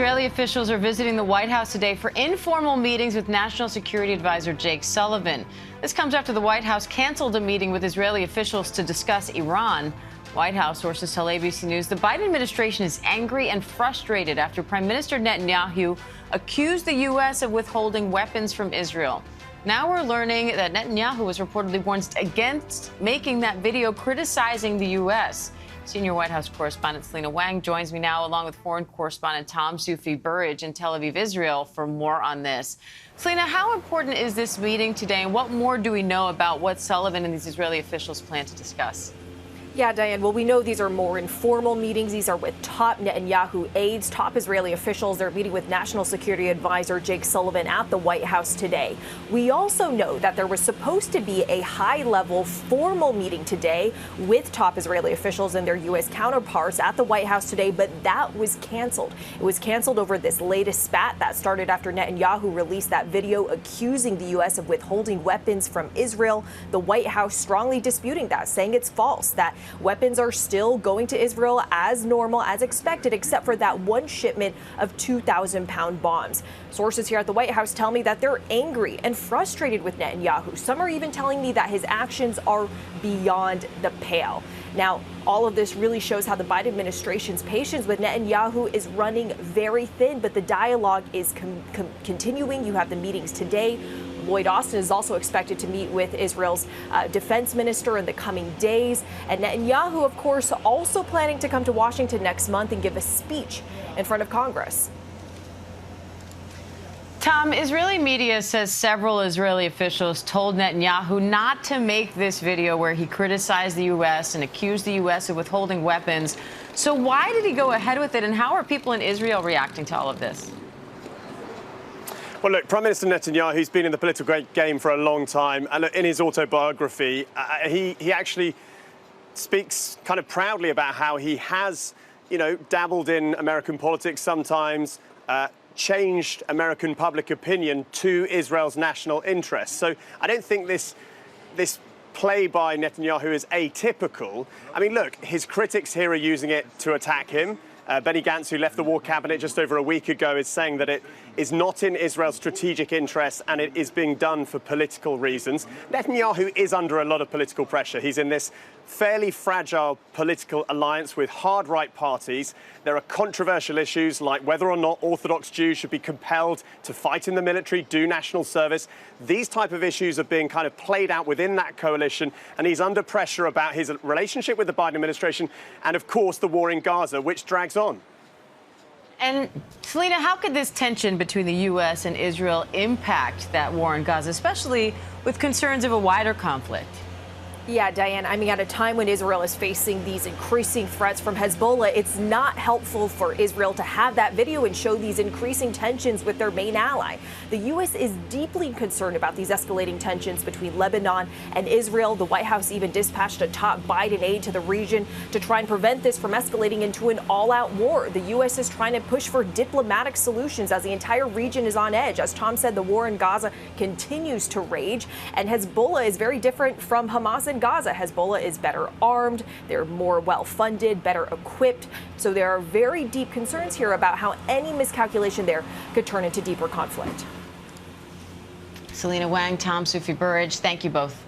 Israeli officials are visiting the White House today for informal meetings with National Security Advisor Jake Sullivan. This comes after the White House canceled a meeting with Israeli officials to discuss Iran. White House sources tell ABC News the Biden administration is angry and frustrated after Prime Minister Netanyahu accused the U.S. of withholding weapons from Israel. Now we're learning that Netanyahu was reportedly warned against making that video criticizing the U.S. Senior White House correspondent Selena Wang joins me now, along with foreign correspondent Tom Sufi-Burridge in Tel Aviv, Israel, for more on this. Selena, how important is this meeting today, and what more do we know about what Sullivan and these Israeli officials plan to discuss? Yeah, Diane. Well, we know these are more informal meetings. These are with top Netanyahu aides, top Israeli officials. They're meeting with National Security Advisor Jake Sullivan at the White House today. We also know that there was supposed to be a high-level formal meeting today with top Israeli officials and their U.S. counterparts at the White House today, but that was canceled. It was canceled over this latest spat that started after Netanyahu released that video accusing the U.S. of withholding weapons from Israel. The White House strongly disputing that, saying it's false, that weapons are still going to Israel as normal, as expected, except for that one shipment of 2,000-pound bombs. Sources here at the White House tell me that they're angry and frustrated with Netanyahu. Some are even telling me that his actions are beyond the pale. Now, all of this really shows how the Biden administration's patience with Netanyahu is running very thin, but the dialogue is continuing. You have the meetings today. Lloyd Austin is also expected to meet with Israel's defense minister in the coming days. And Netanyahu, of course, also planning to come to Washington next month and give a speech in front of Congress. Tom, Israeli media says several Israeli officials told Netanyahu not to make this video where he criticized the U.S. and accused the U.S. of withholding weapons. So why did he go ahead with it, and how are people in Israel reacting to all of this? Well, look, Prime Minister Netanyahu, who's been in the political game for a long time, and in his autobiography, he actually speaks kind of proudly about how he has, dabbled in American politics sometimes, changed American public opinion to Israel's national interests. So I don't think this play by Netanyahu is atypical. I mean, look, his critics here are using it to attack him. Benny Gantz, who left the War Cabinet just over a week ago, is saying that it is not in Israel's strategic interests and it is being done for political reasons. Netanyahu is under a lot of political pressure. He's in this fairly fragile political alliance with hard right parties. There are controversial issues like whether or not Orthodox Jews should be compelled to fight in the military, do national service. These type of issues are being kind of played out within that coalition, and he's under pressure about his relationship with the Biden administration and, of course, the war in Gaza, which drags on. And, Selena, how could this tension between the U.S. and Israel impact that war in Gaza, especially with concerns of a wider conflict? Yeah, Diane, I mean, at a time when Israel is facing these increasing threats from Hezbollah, it's not helpful for Israel to have that video and show these increasing tensions with their main ally. The U.S. is deeply concerned about these escalating tensions between Lebanon and Israel. The White House even dispatched a top Biden aide to the region to try and prevent this from escalating into an all-out war. The U.S. is trying to push for diplomatic solutions as the entire region is on edge. As Tom said, the war in Gaza continues to rage, and Hezbollah is very different from Hamas in Gaza. Hezbollah is better armed, they're more well-funded, better equipped. So there are very deep concerns here about how any miscalculation there could turn into deeper conflict. Selena Wang, Tom Sufi-Burridge, thank you both.